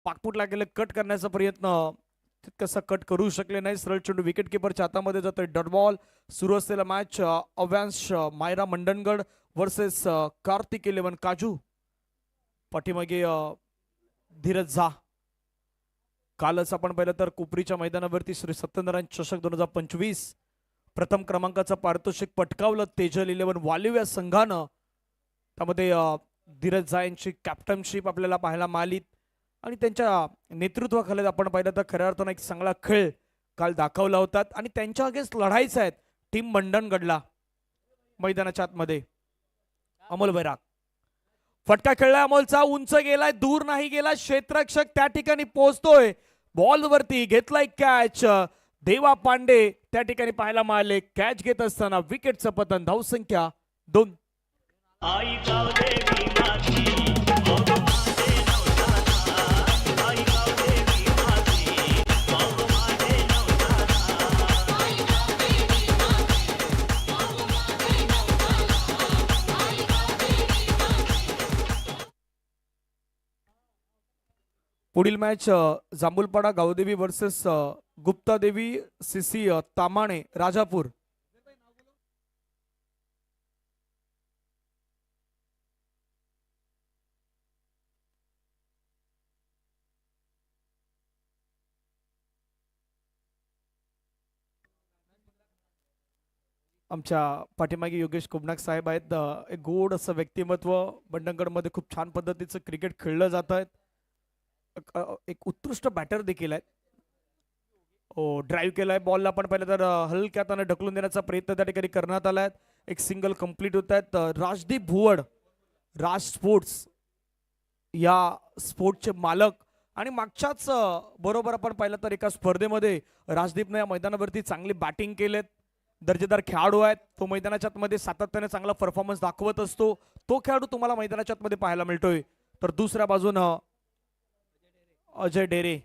पाकपुटला गेले, कट करण्याचा प्रयत्न तितकसा कट करू शकले नाही. सरळ चेंडू विकेट किपरच्या हातामध्ये जातोय. Dot ball. सुरू असलेला मॅच अव्यांश मायरा मंडणगड वर्सेस कार्तिक 11 काजू. पाठीमागे धीरज झा. कालच आपण पाहिलं तर कुपरीच्या मैदानावरती श्री सत्यनारायण चषक 2025 प्रथम क्रमांकाचं पारितोषिक पटकावलं तेजल 11 वालिव या संघानं. त्यामध्ये धीरज झा यांची कॅप्टनशिप आपल्याला पाहायला मिळाली आणि त्यांच्या नेतृत्वाखाली आपण पाहिलं तर खऱ्या अर्थानं एक चांगला खेळ काल दाखवला होता आणि त्यांच्या अगेन्स्ट लढायचं आहेत टीम मंडणगडला. मैदानाच्या आतमध्ये अमोल बैराग. फटका खेळलाय अमोलचा, उंच गेलाय, दूर नाही गेला. क्षेत्ररक्षक त्या ठिकाणी पोहोचतोय. बॉल वरती घेतलाय कॅच. देवा पांडे त्या ठिकाणी पाहायला मिळाले. कॅच घेत असताना विकेटचं पतन. धावसंख्या 2. पुढील match Jambhulpada Gavdevi versus Guptadevi CC Tamane Rajapur. आमच्या पाठीमागे योगेश कुबनाक साहेब आहेत. एक गोड असं व्यक्तिमत्व. मंडणगडमध्ये खूप छान पद्धतीचं क्रिकेट खेळलं जात आहे. एक उत्कृष्ट बॅटर देखील आहेत. ड्राईव्ह केलाय बॉलला पण पाहिलं तर हलक्या हाताने ढकलून देण्याचा प्रयत्न त्या ठिकाणी करण्यात आलाय. एक सिंगल कंप्लीट होत आहेत. राजदीप भुवड, राज स्पोर्ट्स या स्पोर्टचे मालक आणि मागच्याच बरोबर आपण पाहिलं तर एका स्पर्धेमध्ये राजदीपने या मैदानावरती चांगली बॅटिंग केलेत. दर्जेदार खेळाडू आहेत. तो मैदानाच्या आतमध्ये सातत्याने चांगला परफॉर्मन्स दाखवत असतो. तो खेळाडू तुम्हाला मैदानाच्या आतमध्ये पाहायला मिळतोय. तर दुसऱ्या बाजूनं अजय ढेरे.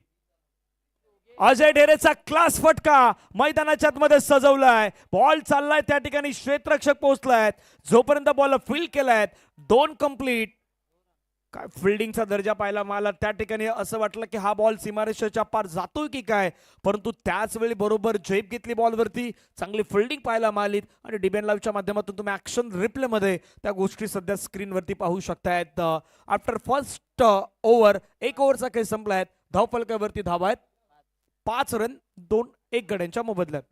अजय ढेरेचा क्लास फटका मैदानाच्या आतमध्ये सजवलाय. बॉल चाललाय त्या ठिकाणी क्षेत्ररक्षक पोहोचलाय. जोपर्यंत बॉल फील्ड केलाय 2 कंप्लीट. काय फिल्डिंगचा दर्जा पाहायला मिळाला. त्या ठिकाणी असं वाटलं की हा बॉल सीमारेषेच्या पार जातोय की काय, परंतु त्याच वेळी बरोबर झेप घेतली बॉलवरती. चांगली फिल्डिंग पाहायला मिळाली आणि डीबीएन लाईव्हच्या माध्यमातून तुम्ही ॲक्शन रिप्लेमध्ये त्या गोष्टी सध्या स्क्रीनवरती पाहू शकतायत. आफ्टर फर्स्ट ओव्हर 1 ओव्हरचा खेळ संपलाय. धावफलकावरती धावा आहेत 5 रन 2-1 गड्यांच्या मोबदल्यात.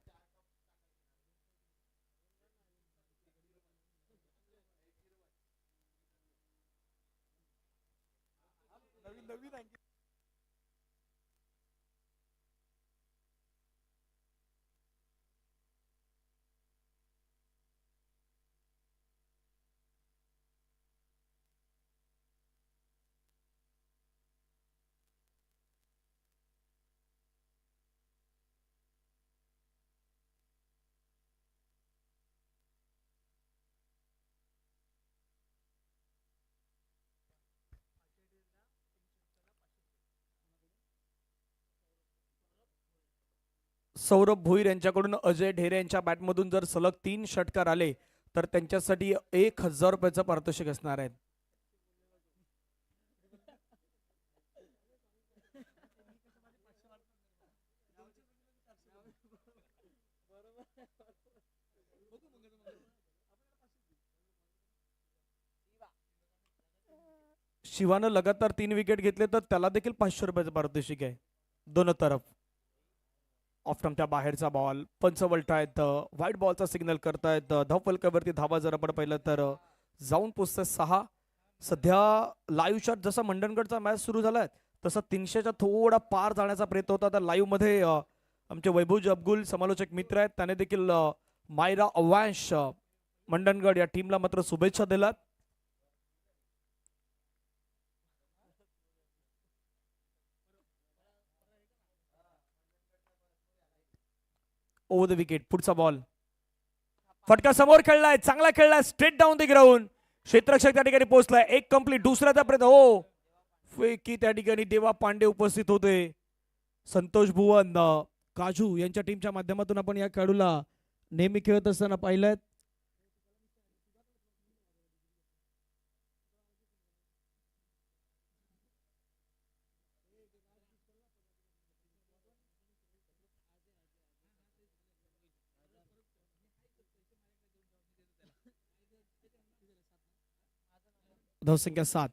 सौरभ भोईर यांच्याकडून अजय ढेरे यांच्या बॅटमधून जर सलग 3 षटकार आले तर त्यांच्यासाठी 1000 रुपयाचं पारितोषिक असणार आहे. शिवानं लगातार 3 विकेट घेतले तर त्याला देखील 500 रुपयाचं पारितोषिक आहे. दोन तरफ ऑफ स्टंपच्या बाहेरचा बॉल पंच वळतायत. व्हाईट बॉलचा सिग्नल करतायत. धावफलकावरती धावा जर आपण पाहिलं तर जाऊन पोचतात 6. सध्या लाईव्ह शॉट जसा मंडणगडचा मॅच सुरू झालाय तसा 300च्या थोडा पार जाण्याचा प्रयत्न होता. तर लाईव्ह मध्ये आमचे वैभव अब्दुल समालोचक मित्र आहेत, त्याने देखील मायरा अव्यांश मंडणगड या टीमला मात्र शुभेच्छा दिल्यात. Over the wicket. पुढचा बॉल फटका समोर खेळलाय, चांगला खेळलाय, स्ट्रेट डाऊन द ग्राउंड. क्षेत्ररक्षक त्या ठिकाणी पोहोचलाय. एक कंप्लीट. दुसऱ्याचा प्रयत्न. हो की त्या ठिकाणी देवा पांडे उपस्थित होते. संतोष भुवन काजू यांच्या टीमच्या माध्यमातून आपण या खेळाडूला नेहमी खेळत असताना पाहिलंय. धावसंख्या 7.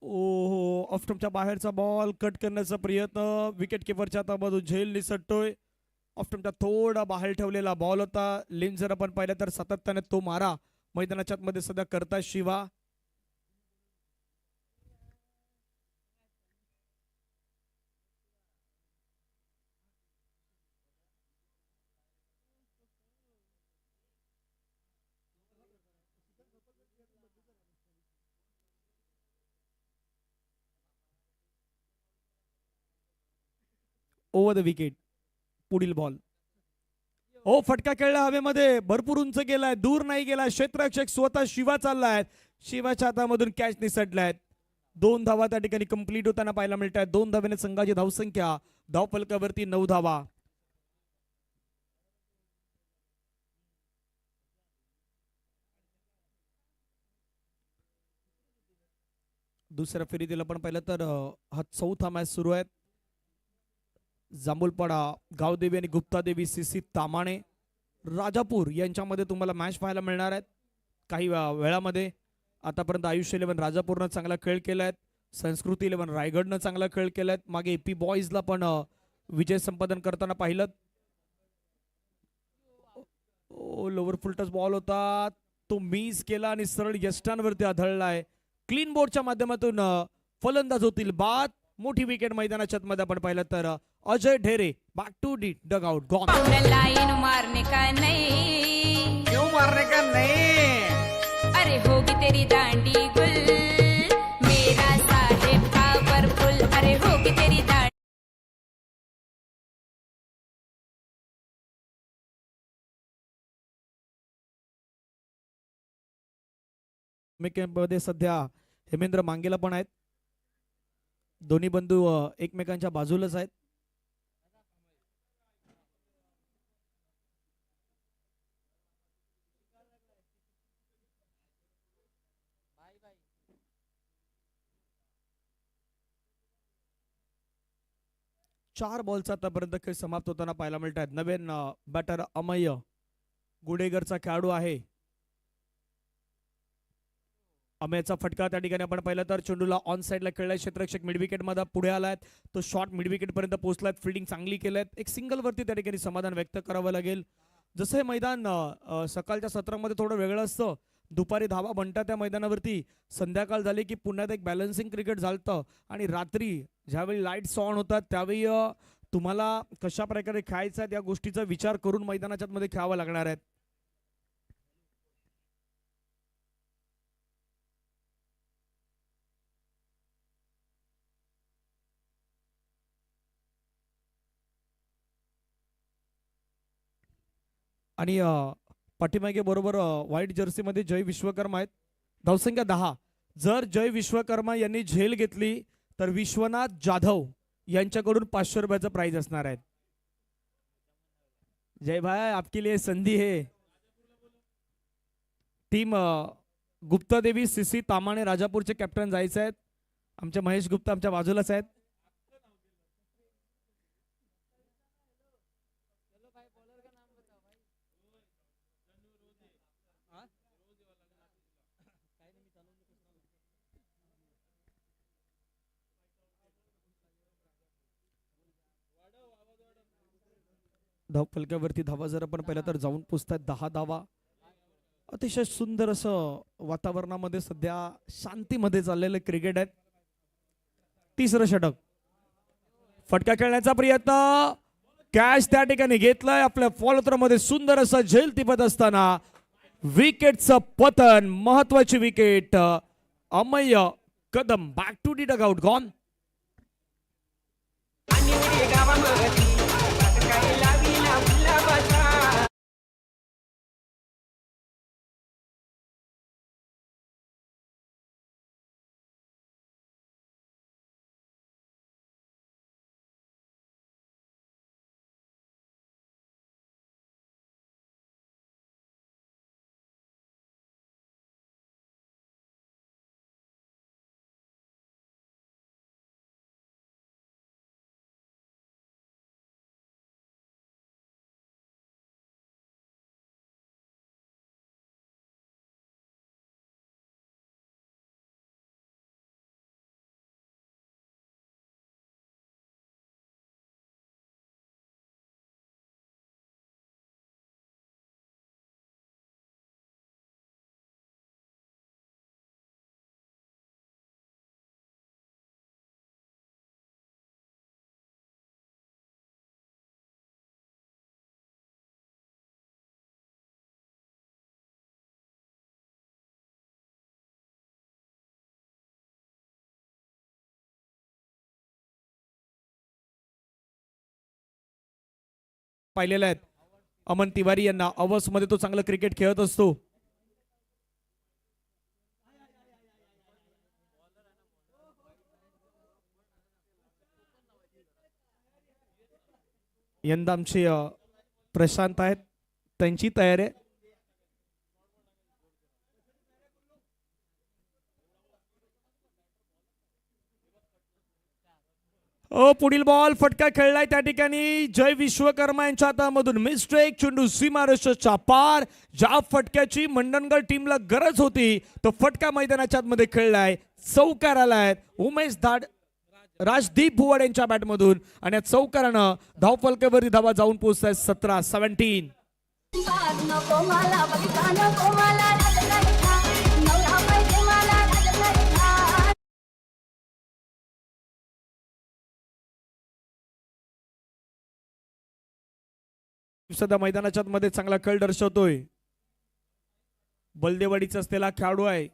ओहो, ऑफस्टंपच्या बाहेरचा बॉल कट करण्याचा प्रयत्न विकेट किपरच्या हातामधून झेल निसटतोय. ऑफस्टंपच्या थोडा बाहेर ठेवलेला बॉल होता. लेन जर आपण पाहिलं तर सातत्याने तो मारा मैदानाच्या आतमध्ये सध्या करता शिवा. Over the wicket. पुढील बॉल. ओ, फटका खेळला हवेमध्ये, भरपूर उंच गेलाय, दूर नाही गेला. क्षेत्ररक्षक स्वतः शिवा चाललाय. शिवाच्या हातामधून कॅच निसटलाय. 2 धावा त्या ठिकाणी कंप्लीट होताना पाहायला मिळत आहेत. 2 धावेने संघाची धावसंख्या धावफलकावरती 9 धावा. दुसऱ्या फेरीतील आपण पाहिलं तर हा चौथा मॅच सुरू आहे. जांभूलपाडा गावदेवी आणि गुप्तादेवी सीसी तामाणे राजापूर यांच्यामध्ये तुम्हाला मॅच पाहायला मिळणार आहेत काही वेळामध्ये. आतापर्यंत आयुष्य 11 राजापूरनं चांगला खेळ केलाय. संस्कृती 11 रायगडनं चांगला खेळ केलाय. मागे एपी बॉईजला पण विजय संपादन करताना पाहिलं. ओ, लोवर फुल टच बॉल होता, तो मिस केला आणि सरळ यष्टांवरती आढळलाय. क्लीन बोर्डच्या माध्यमातून फलंदाज होतील बाद. मोठी विकेट मैदानाच्या मध्ये आपण पाहिलं तर Ajay Dhere back to the dugout gone. Line मारने का नहीं, क्यों मारने का नहीं? अरे होगी तेरी दांडी गुल, मेरा साहेब पावरफुल, अरे होगी तेरी दांडी. मध्ये सध्या हेमेंद्र मांगेला पण आहेत. दोन्ही बंधू एकमेकांच्या बाजूलाच आहेत. चार बॉलचा आतापर्यंत खेळ समाप्त होताना पाहायला मिळत आहेत. नवीन बॅटर अमय गुडेगरचा खेळाडू आहे. अमेयचा फटका त्या ठिकाणी आपण पाहिलं तर चेंडूला ऑन साइडला खेळलाय. क्षेत्ररक्षक मिड विकेट मध्ये पुढे आलाय. तो शॉट मिड विकेट पर्यंत पोहोचलाय. फिल्डिंग चांगली केलाय. एक सिंगल वरती त्या ठिकाणी समाधान व्यक्त करावं लागेल. जसं हे मैदान सकाळच्या सत्रामध्ये थोडं वेगळं असतं. दुपारी धावा बनतात त्या मैदानावरती. संध्याकाळ झाली की पुन्हा एक बॅलन्सिंग क्रिकेट झालतं आणि रात्री ज्यावेळी लाईट्स ऑन होतात त्यावेळी तुम्हाला कशा प्रकारे खेळायचं आहे या गोष्टीचा विचार करून मैदानाच्या मध्ये खेळावं लागणार आहेत. आणि पाठीमागे बरोबर व्हाईट जर्सी मध्ये जय विश्वकर्मा आहेत. धावसंख्या 10. जर जय विश्वकर्मा यांनी झेल घेतली तर विश्वनाथ जाधव यांच्याकडून 500 रुपयाचं प्राइज असणार आहे. जय भाई, आपके लिए संधी है. टीम गुप्तादेवी सीसी तामाणे राजापूरचे कॅप्टन जायचे आहेत. आमचे महेश गुप्ता आमच्या बाजूलाच आहेत. धावफलकावरती धावा जर आपण पहिला तर जाऊन पोचतात 10 धावा. अतिशय सुंदर असं वातावरणामध्ये सध्या शांतीमध्ये चाललेलं क्रिकेट आहे. तिसरं षटक. फटका खेळण्याचा प्रयत्न, कॅच त्या ठिकाणी घेतलाय. आपल्या फॉलोथ्रोमध्ये सुंदर असं झेल टिपत असताना विकेटचं पतन. महत्वाची wicket. Amay Kadam back to the dugout gone. पाहिलेल्या आहेत अमन तिवारी यांना. अवर्स मध्ये तो चांगलं क्रिकेट खेळत असतो. यंदा आमचे प्रशांत आहेत, त्यांची तयारी आहे. पुढील बॉल फटका खेळलाय त्या ठिकाणी जय विश्वकर्मा यांच्या हातामधून. मिस्टेक, चेंडू सीमारेषेच्या पार. ज्या फटक्याची मंडणगड टीमला गरज होती तो फटका मैदानाच्या आतमध्ये खेळलाय. चौकार आलाय उमेश राजदीप भुवड यांच्या बॅटमधून आणि या चौकारानं धावफलकावरती धावा जाऊन पोहोचताय 17-17. सध्या मैदानाच्या मध्ये चांगला खेळ दर्शवतोय. बलदेवाडीचा असलेला खेळाडू आहे.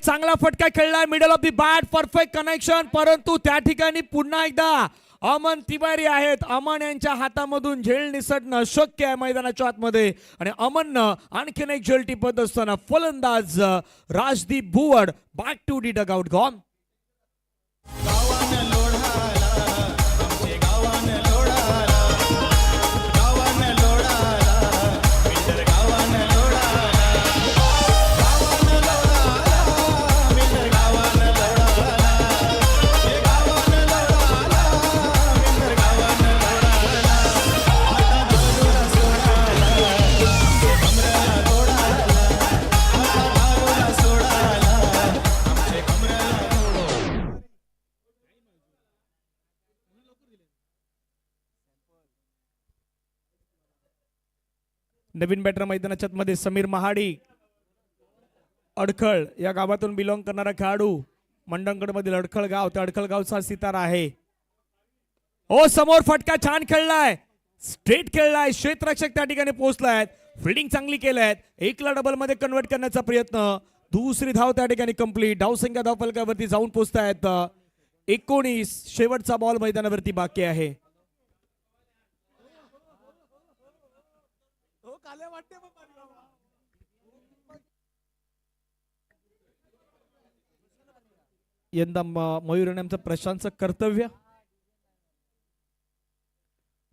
चांगला फटका खेळलाय middle of the bat. Perfect connection. परंतु त्या ठिकाणी पुन्हा एकदा अमन तिवारी आहेत. अमन यांच्या हातामधून झेल निसटणं शक्य आहे मैदानाच्या आतमध्ये आणि अमननं आणखीन एक झेल टिपत असताना फलंदाज Rajdeep Bhuwad back to the dugout gone. नवीन बॅटर मैदानाच्या मध्ये समीर महाडी, अडखळ या गावातून बिलॉंग करणारा खेळाडू. मंडणगड मधील अडखळ गाव, त्या अडखळ गावचा सितारा आहे. समोर फटका छान खेळलाय, स्ट्रेट खेळलाय. क्षेत्ररक्षक त्या ठिकाणी पोहोचलाय. फिल्डिंग चांगली केलाय. एकला डबल मध्ये कन्वर्ट करण्याचा प्रयत्न. दुसरी धाव त्या ठिकाणी कंप्लीट. धावसंख्या धावफलकावरती जाऊन पोहोचतायत 19. शेवटचा बॉल मैदानावरती बाकी आहे. यंदा मयूर आणि आमचं प्रशांतचं कर्तव्य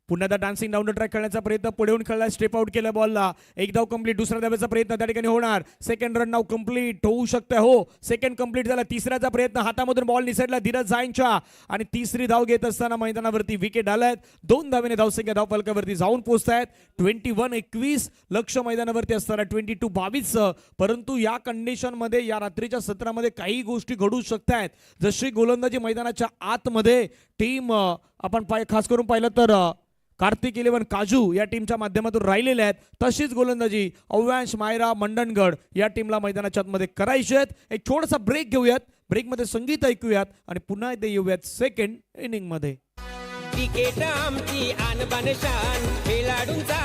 पुन्हा एकदा डान्सिंग डाऊन द ट्रॅक खेळण्याचा प्रयत्न. पुढे येऊन खेळला, स्टेप आउट केला बॉलला. एक धाव कंप्लीट. दुसऱ्या धावेचा प्रयत्न त्या ठिकाणी होणार. सेकंड रन नाव कंप्लीट होऊ शकते. सेकंड कंप्लीट झाला. तिसऱ्याचा प्रयत्न. हातामधून बॉल निसटला धीरज जाईंच्या आणि तिसरी धाव घेत असताना मैदानावरती विकेट आलायत. 2 धावेने धावसंख्या धावफलकावरती जाऊन पोहोचतायत 21-21. लक्ष मैदानावरती असताना 22-22. परंतु या कंडिशन मध्ये या रात्रीच्या सत्रामध्ये काही गोष्टी घडू शकतात. जशी गोलंदाजी मैदानाच्या आतमध्ये टीम आपण खास करून पाहिलं तर कार्तिक 11 काजू या टीमच्या माध्यमातून राहिलेल्या आहेत, तशीच गोलंदाजी अव्यांश मायरा मंडणगड या टीमला मैदानाच्या आतमध्ये करायची आहेत. एक छोटासा ब्रेक घेऊयात. ब्रेकमध्ये संगीत ऐकूयात आणि पुन्हा एकदा येऊयात सेकंड इनिंग मध्ये. क्रिकेट आमची आनबान शान, खेळाडूंचा